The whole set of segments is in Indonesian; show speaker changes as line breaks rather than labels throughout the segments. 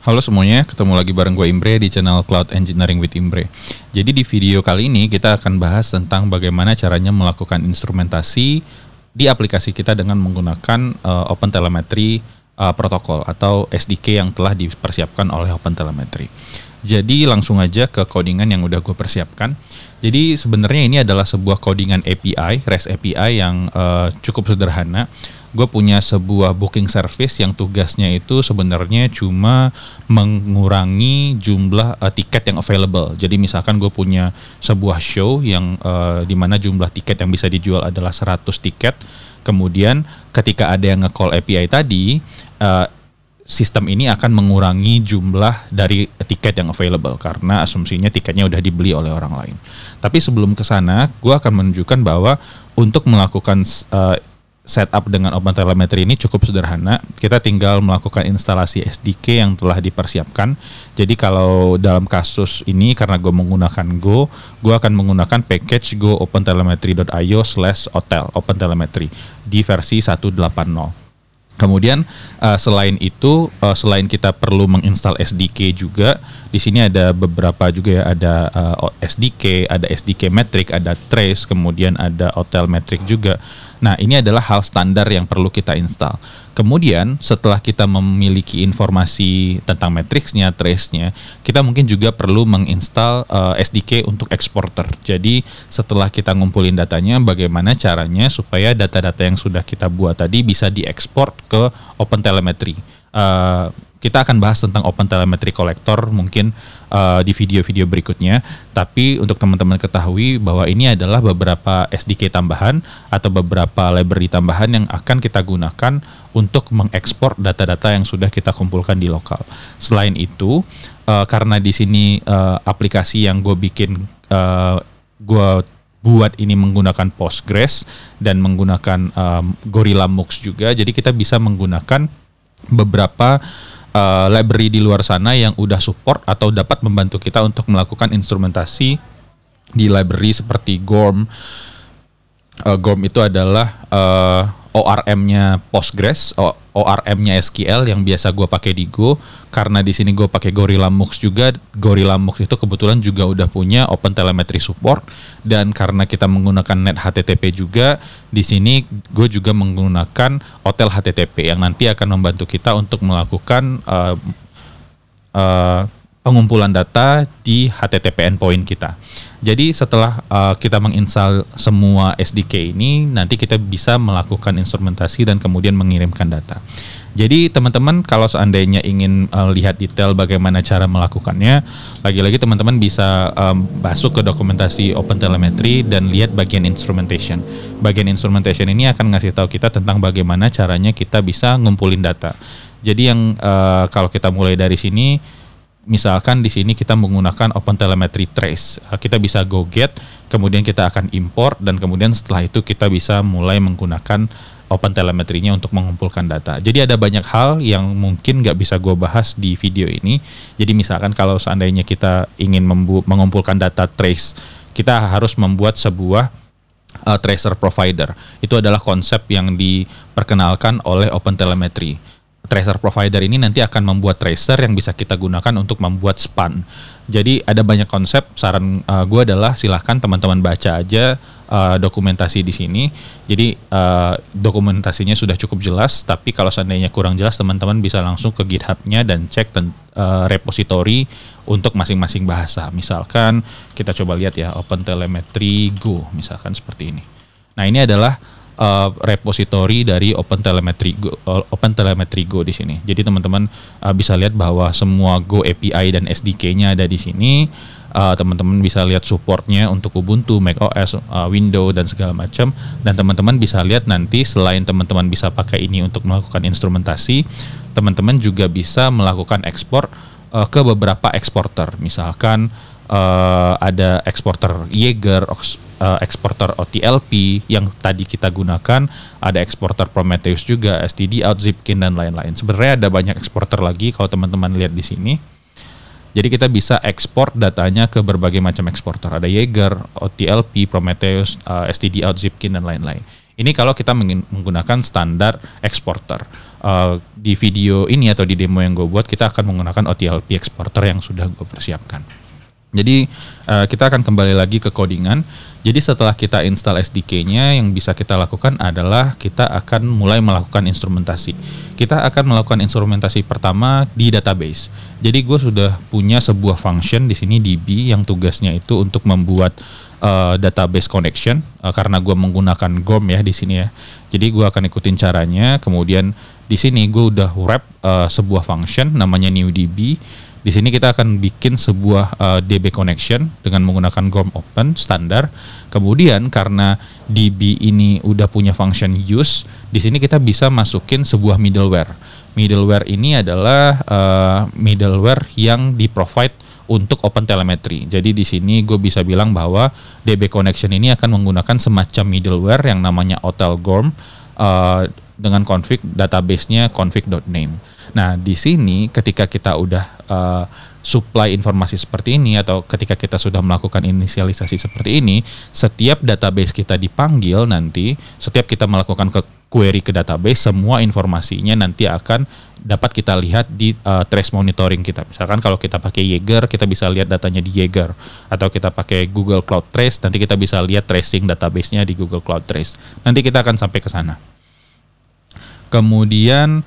Halo semuanya, ketemu lagi bareng gue Imbre di channel Cloud Engineering with Imbre. Jadi di video kali ini kita akan bahas tentang bagaimana caranya melakukan instrumentasi di aplikasi kita dengan menggunakan OpenTelemetry protokol atau SDK yang telah dipersiapkan oleh OpenTelemetry. Jadi langsung aja ke codingan yang udah gue persiapkan. Jadi sebenarnya ini adalah sebuah codingan API, REST API yang cukup sederhana. Gue punya sebuah booking service yang tugasnya itu sebenarnya cuma mengurangi jumlah tiket yang available. Jadi misalkan gue punya sebuah show yang di mana jumlah tiket yang bisa dijual adalah 100 tiket. Kemudian ketika ada yang nge-call API tadi, sistem ini akan mengurangi jumlah dari tiket yang available karena asumsinya tiketnya udah dibeli oleh orang lain. Tapi sebelum ke sana, gue akan menunjukkan bahwa untuk melakukan setup dengan OpenTelemetry ini cukup sederhana. Kita tinggal melakukan instalasi SDK yang telah dipersiapkan. Jadi kalau dalam kasus ini karena gue menggunakan Go, gue akan menggunakan package go opentelemetry.io/hotel OpenTelemetry di versi 1.8.0. Kemudian selain itu, selain kita perlu menginstal SDK juga, di sini ada beberapa juga ya, ada SDK, ada SDK Metric, ada Trace, kemudian ada Hotel Metric juga. Nah, ini adalah hal standar yang perlu kita install. Kemudian setelah kita memiliki informasi tentang matriksnya, trace-nya, kita mungkin juga perlu menginstal SDK untuk exporter. Jadi setelah kita ngumpulin datanya, bagaimana caranya supaya data-data yang sudah kita buat tadi bisa diekspor ke OpenTelemetry. Kita akan bahas tentang OpenTelemetry Collector mungkin di video-video berikutnya. Tapi untuk teman-teman ketahui bahwa ini adalah beberapa SDK tambahan atau beberapa library tambahan yang akan kita gunakan untuk mengekspor data-data yang sudah kita kumpulkan di lokal. Selain itu, karena di sini aplikasi yang gue bikin, gue buat ini menggunakan Postgres dan menggunakan Gorilla MOOCs juga, jadi kita bisa menggunakan beberapa library di luar sana yang udah support atau dapat membantu kita untuk melakukan instrumentasi di library seperti GORM. GORM itu adalah ORM-nya Postgres, ORM-nya SQL yang biasa gue pakai di Go. Karena di sini gue pakai Gorilla MOOCs juga. Gorilla MOOCs itu kebetulan juga udah punya OpenTelemetry support, dan karena kita menggunakan Net HTTP juga, di sini gue juga menggunakan Hotel HTTP yang nanti akan membantu kita untuk melakukan pengumpulan data di HTTP endpoint kita. Jadi setelah kita menginstal semua SDK ini, nanti kita bisa melakukan instrumentasi dan kemudian mengirimkan data. Jadi teman-teman kalau seandainya ingin lihat detail bagaimana cara melakukannya, lagi-lagi teman-teman bisa masuk ke dokumentasi OpenTelemetry dan lihat bagian instrumentation. Bagian instrumentation ini akan ngasih tahu kita tentang bagaimana caranya kita bisa ngumpulin data. Jadi yang kalau kita mulai dari sini, misalkan di sini kita menggunakan OpenTelemetry Trace, kita bisa go get, kemudian kita akan import, dan kemudian setelah itu kita bisa mulai menggunakan OpenTelemetry-nya untuk mengumpulkan data. Jadi ada banyak hal yang mungkin nggak bisa gue bahas di video ini. Jadi misalkan kalau seandainya kita ingin mengumpulkan data trace, kita harus membuat sebuah tracer provider. Itu adalah konsep yang diperkenalkan oleh OpenTelemetry. Tracer provider ini nanti akan membuat tracer yang bisa kita gunakan untuk membuat span. Jadi ada banyak konsep. Saran gue adalah silahkan teman-teman baca aja dokumentasi di sini. Jadi dokumentasinya sudah cukup jelas. Tapi kalau seandainya kurang jelas, teman-teman bisa langsung ke GitHub-nya dan cek repository untuk masing-masing bahasa. Misalkan kita coba lihat ya, OpenTelemetry Go, misalkan seperti ini. Nah, ini adalah repository dari OpenTelemetry Go di sini. Jadi teman-teman bisa lihat bahwa semua Go API dan SDK-nya ada di sini. Teman-teman bisa lihat supportnya untuk Ubuntu, macOS, Windows dan segala macam. Dan teman-teman bisa lihat nanti selain teman-teman bisa pakai ini untuk melakukan instrumentasi, teman-teman juga bisa melakukan ekspor ke beberapa eksporter. Misalkan ada eksporter Jaeger, eksporter OTLP yang tadi kita gunakan, ada eksporter Prometheus juga, stdout, Zipkin dan lain-lain. Sebenarnya ada banyak eksporter lagi kalau teman-teman lihat di sini. Jadi kita bisa ekspor datanya ke berbagai macam eksporter. Ada Jaeger, OTLP, Prometheus, stdout, Zipkin dan lain-lain. Ini kalau kita menggunakan standar eksporter. di video ini atau di demo yang gue buat kita akan menggunakan OTLP exporter yang sudah gue persiapkan. Jadi kita akan kembali lagi ke codingan. Jadi setelah kita install SDK-nya, yang bisa kita lakukan adalah kita akan mulai melakukan instrumentasi. Kita akan melakukan instrumentasi pertama di database. Jadi gue sudah punya sebuah function di sini DB yang tugasnya itu untuk membuat database connection, karena gue menggunakan GORM ya di sini ya. Jadi gue akan ikutin caranya. Kemudian di sini gue udah wrap sebuah function namanya newDB. Di sini kita akan bikin sebuah DB connection dengan menggunakan GORM open standar. Kemudian karena DB ini udah punya function use, di sini kita bisa masukin sebuah middleware. Middleware ini adalah middleware yang di-provide untuk OpenTelemetry. Jadi di sini gue bisa bilang bahwa DB connection ini akan menggunakan semacam middleware yang namanya OTelGorm dengan config database-nya config.name. Nah, di sini ketika kita udah supply informasi seperti ini atau ketika kita sudah melakukan inisialisasi seperti ini, setiap database kita dipanggil nanti, setiap kita melakukan query ke database, semua informasinya nanti akan dapat kita lihat di trace monitoring kita. Misalkan kalau kita pakai Jaeger, kita bisa lihat datanya di Jaeger. Atau kita pakai Google Cloud Trace, nanti kita bisa lihat tracing database-nya di Google Cloud Trace. Nanti kita akan sampai ke sana. Kemudian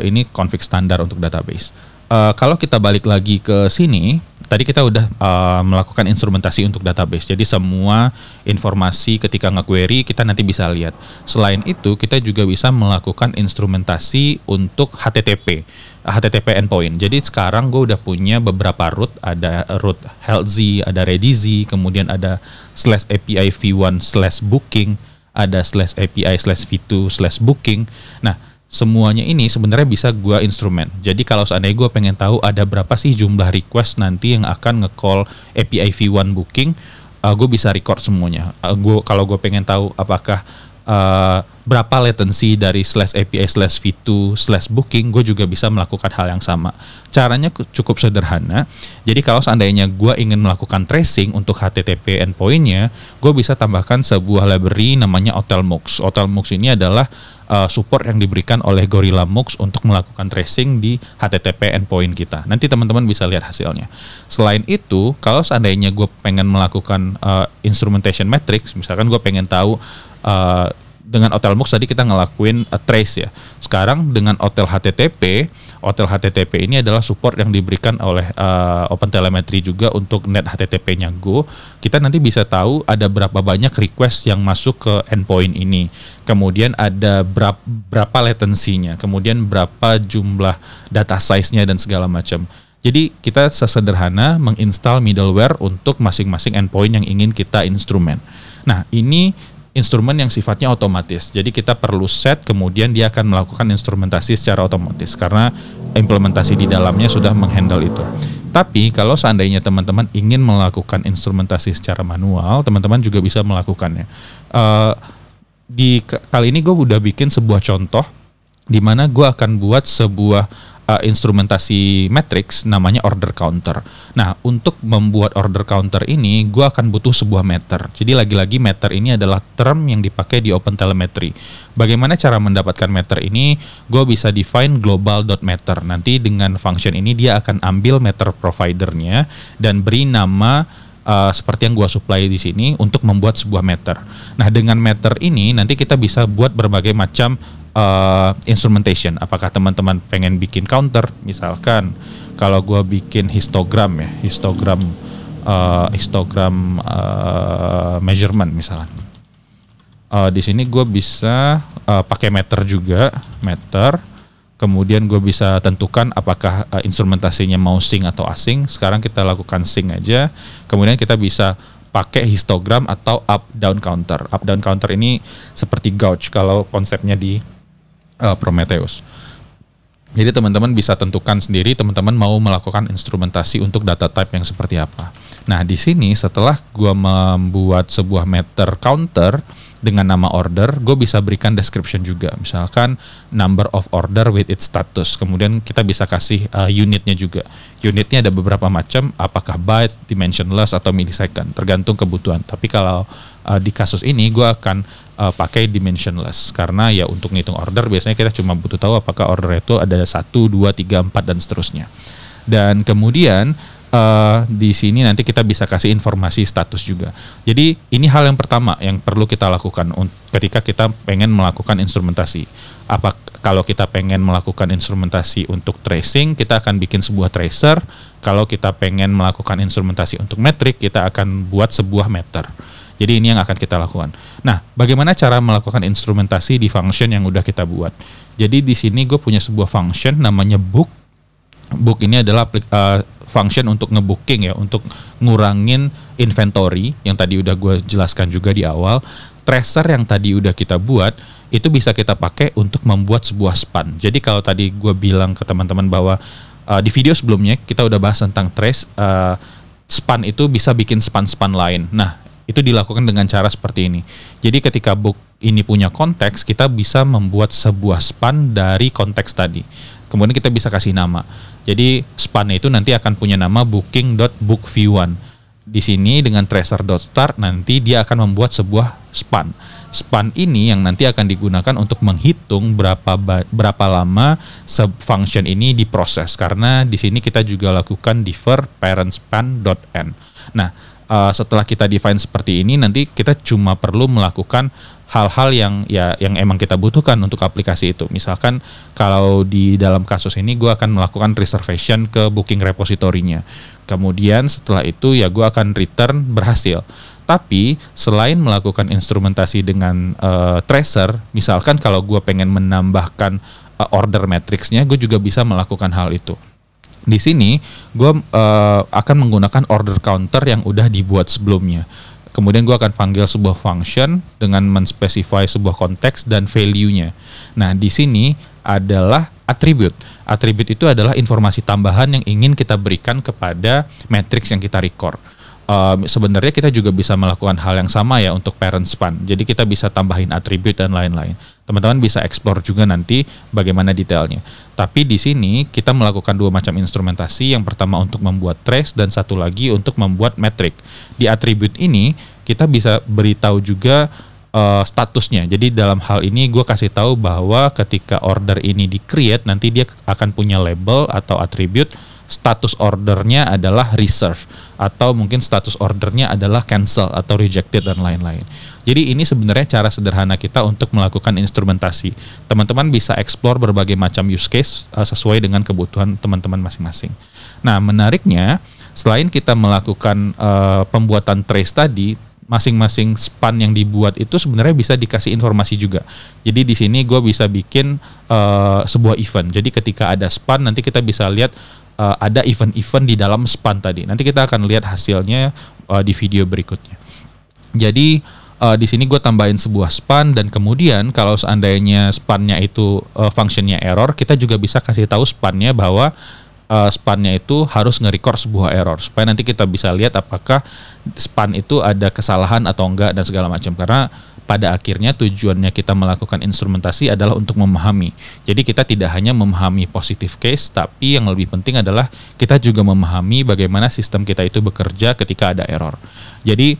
ini config standar untuk database. Kalau kita balik lagi ke sini, tadi kita udah melakukan instrumentasi untuk database. Jadi semua informasi ketika nge-query kita nanti bisa lihat. Selain itu, kita juga bisa melakukan instrumentasi untuk HTTP endpoint. Jadi sekarang gue udah punya beberapa root, ada root health-z, ada ready-z, kemudian ada /API v1/booking, ada /API/v2/booking. Nah, semuanya ini sebenarnya bisa gue instrumen. Jadi kalau seandainya gue pengen tahu ada berapa sih jumlah request nanti yang akan nge-call API v1 booking, gue bisa record semuanya. Kalau gue pengen tahu apakah berapa latency dari /API/v2/booking, gue juga bisa melakukan hal yang sama. Caranya cukup sederhana. Jadi kalau seandainya gue ingin melakukan tracing untuk HTTP endpoint-nya, gue bisa tambahkan sebuah library namanya OTelMux. OTelMux ini adalah support yang diberikan oleh GorillaMux untuk melakukan tracing di HTTP endpoint kita. Nanti teman-teman bisa lihat hasilnya. Selain itu, kalau seandainya gue pengen melakukan instrumentation metrics, misalkan gue pengen tahu dengan OTelMux tadi kita ngelakuin trace ya. Sekarang dengan OTel HTTP ini adalah support yang diberikan oleh OpenTelemetry juga untuk net HTTP-nya Go. Kita nanti bisa tahu ada berapa banyak request yang masuk ke endpoint ini. Kemudian ada berapa latensinya, kemudian berapa jumlah data size-nya dan segala macam. Jadi kita sesederhana menginstal middleware untuk masing-masing endpoint yang ingin kita instrumen. Nah, ini instrumen yang sifatnya otomatis. Jadi kita perlu set, kemudian dia akan melakukan instrumentasi secara otomatis karena implementasi di dalamnya sudah menghandle itu. Tapi kalau seandainya teman-teman ingin melakukan instrumentasi secara manual, teman-teman juga bisa melakukannya. Kali ini gue udah bikin sebuah contoh di mana gue akan buat sebuah instrumentasi matrix namanya order counter. Nah, untuk membuat order counter ini, gue akan butuh sebuah meter. Jadi lagi-lagi meter ini adalah term yang dipakai di OpenTelemetry. Bagaimana cara mendapatkan meter ini? Gue bisa define global.meter. Nanti dengan function ini dia akan ambil meter providernya dan beri nama seperti yang gua supply di sini untuk membuat sebuah meter. Nah, dengan meter ini nanti kita bisa buat berbagai macam instrumentation. Apakah teman-teman pengen bikin counter? Misalkan kalau gua bikin histogram ya, histogram measurement misalkan. Di sini gua bisa pakai meter juga, meter. Kemudian gue bisa tentukan apakah instrumentasinya mau sync atau async. Sekarang kita lakukan sync aja. Kemudian kita bisa pakai histogram atau up down counter. Up down counter ini seperti gauge kalau konsepnya di Prometheus. Jadi teman-teman bisa tentukan sendiri teman-teman mau melakukan instrumentasi untuk data type yang seperti apa. Nah, di sini setelah gue membuat sebuah meter counter dengan nama order, gue bisa berikan description juga. Misalkan number of order with its status. Kemudian kita bisa kasih unitnya juga. Unitnya ada beberapa macam, apakah bytes, dimensionless, atau millisecond, tergantung kebutuhan. Tapi kalau di kasus ini gue akan pakai dimensionless, karena ya untuk ngitung order biasanya kita cuma butuh tahu apakah order itu ada 1, 2, 3, 4 dan seterusnya. Dan kemudian di sini nanti kita bisa kasih informasi status juga. Jadi ini hal yang pertama yang perlu kita lakukan ketika kita pengen melakukan instrumentasi. Kalau kita pengen melakukan instrumentasi untuk tracing, kita akan bikin sebuah tracer. Kalau kita pengen melakukan instrumentasi untuk metrik, kita akan buat sebuah meter. Jadi ini yang akan kita lakukan. Nah, bagaimana cara melakukan instrumentasi di function yang udah kita buat? Jadi di sini gue punya sebuah function namanya book. Book ini adalah function untuk ngebooking ya, untuk ngurangin inventory yang tadi udah gue jelaskan juga di awal. Tracer yang tadi udah kita buat itu bisa kita pakai untuk membuat sebuah span. Jadi kalau tadi gue bilang ke teman-teman bahwa di video sebelumnya kita udah bahas tentang trace, span itu bisa bikin span-span lain. Nah, itu dilakukan dengan cara seperti ini. Jadi ketika book ini punya konteks, kita bisa membuat sebuah span dari konteks tadi. Kemudian kita bisa kasih nama. Jadi span itu nanti akan punya nama booking.bookview1. Di sini dengan tracer.start nanti dia akan membuat sebuah span. Span ini yang nanti akan digunakan untuk menghitung berapa lama function ini diproses, karena di sini kita juga lakukan defer parent span.end. Nah, setelah kita define seperti ini, nanti kita cuma perlu melakukan hal-hal yang emang kita butuhkan untuk aplikasi itu. Misalkan kalau di dalam kasus ini gue akan melakukan reservation ke booking repositorinya. Kemudian setelah itu ya gue akan return berhasil. Tapi selain melakukan instrumentasi dengan tracer, misalkan kalau gue pengen menambahkan order matrixnya, gue juga bisa melakukan hal itu. Di sini gue akan menggunakan order counter yang udah dibuat sebelumnya. Kemudian gue akan panggil sebuah function dengan menspesify sebuah konteks dan value-nya. Nah, di sini adalah attribute. Attribute itu adalah informasi tambahan yang ingin kita berikan kepada matrix yang kita record. Sebenarnya kita juga bisa melakukan hal yang sama ya untuk parent span. Jadi kita bisa tambahin atribut dan lain-lain. Teman-teman bisa explore juga nanti bagaimana detailnya. Tapi di sini kita melakukan dua macam instrumentasi. Yang pertama untuk membuat trace dan satu lagi untuk membuat metrik. Di atribut ini kita bisa beritahu juga statusnya. Jadi dalam hal ini gue kasih tahu bahwa ketika order ini di-create nanti dia akan punya label atau atribut. Status ordernya adalah reserve atau mungkin status ordernya adalah cancel atau rejected dan lain-lain. Jadi ini sebenarnya cara sederhana kita untuk melakukan instrumentasi. Teman-teman bisa explore berbagai macam use case sesuai dengan kebutuhan teman-teman masing-masing. Nah, menariknya selain kita melakukan pembuatan trace tadi, masing-masing span yang dibuat itu sebenarnya bisa dikasih informasi juga. Jadi di sini gue bisa bikin sebuah event. Jadi ketika ada span nanti kita bisa lihat ada event-event di dalam span tadi. Nanti kita akan lihat hasilnya di video berikutnya. Jadi di sini gue tambahin sebuah span dan kemudian kalau seandainya spannya itu functionnya error, kita juga bisa kasih tahu spannya bahwa spannya itu harus nge-record sebuah error supaya nanti kita bisa lihat apakah span itu ada kesalahan atau enggak dan segala macam. Karena pada akhirnya tujuannya kita melakukan instrumentasi adalah untuk memahami. Jadi kita tidak hanya memahami positive case, tapi yang lebih penting adalah kita juga memahami bagaimana sistem kita itu bekerja ketika ada error. Jadi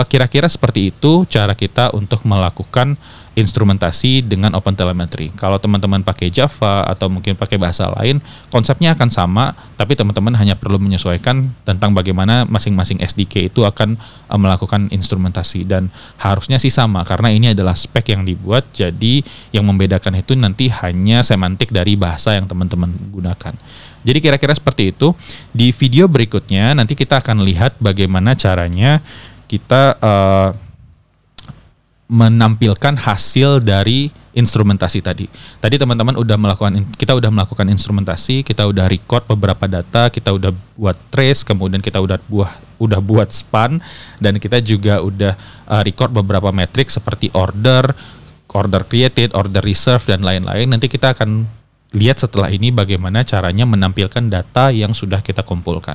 kira-kira seperti itu cara kita untuk melakukan instrumentasi dengan OpenTelemetry. Kalau teman-teman pakai Java atau mungkin pakai bahasa lain, konsepnya akan sama, tapi teman-teman hanya perlu menyesuaikan tentang bagaimana masing-masing SDK itu akan melakukan instrumentasi. Dan harusnya sih sama, karena ini adalah spek yang dibuat, jadi yang membedakan itu nanti hanya semantik dari bahasa yang teman-teman gunakan. Jadi kira-kira seperti itu. Di video berikutnya nanti kita akan lihat bagaimana caranya kita menampilkan hasil dari instrumentasi tadi. Tadi teman-teman kita udah melakukan instrumentasi, kita udah record beberapa data, kita udah buat trace, kemudian kita udah buat span, dan kita juga udah record beberapa metrik seperti order created, order reserve dan lain-lain. Nanti kita akan lihat setelah ini bagaimana caranya menampilkan data yang sudah kita kumpulkan.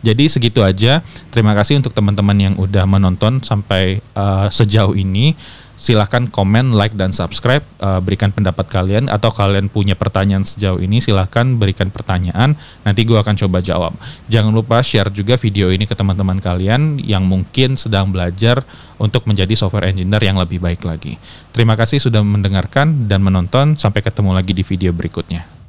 Jadi segitu aja. Terima kasih untuk teman-teman yang udah menonton sampai sejauh ini. Silahkan komen, like, dan subscribe, berikan pendapat kalian, atau kalian punya pertanyaan sejauh ini, silahkan berikan pertanyaan, nanti gue akan coba jawab. Jangan lupa share juga video ini ke teman-teman kalian yang mungkin sedang belajar untuk menjadi software engineer yang lebih baik lagi. Terima kasih sudah mendengarkan dan menonton, sampai ketemu lagi di video berikutnya.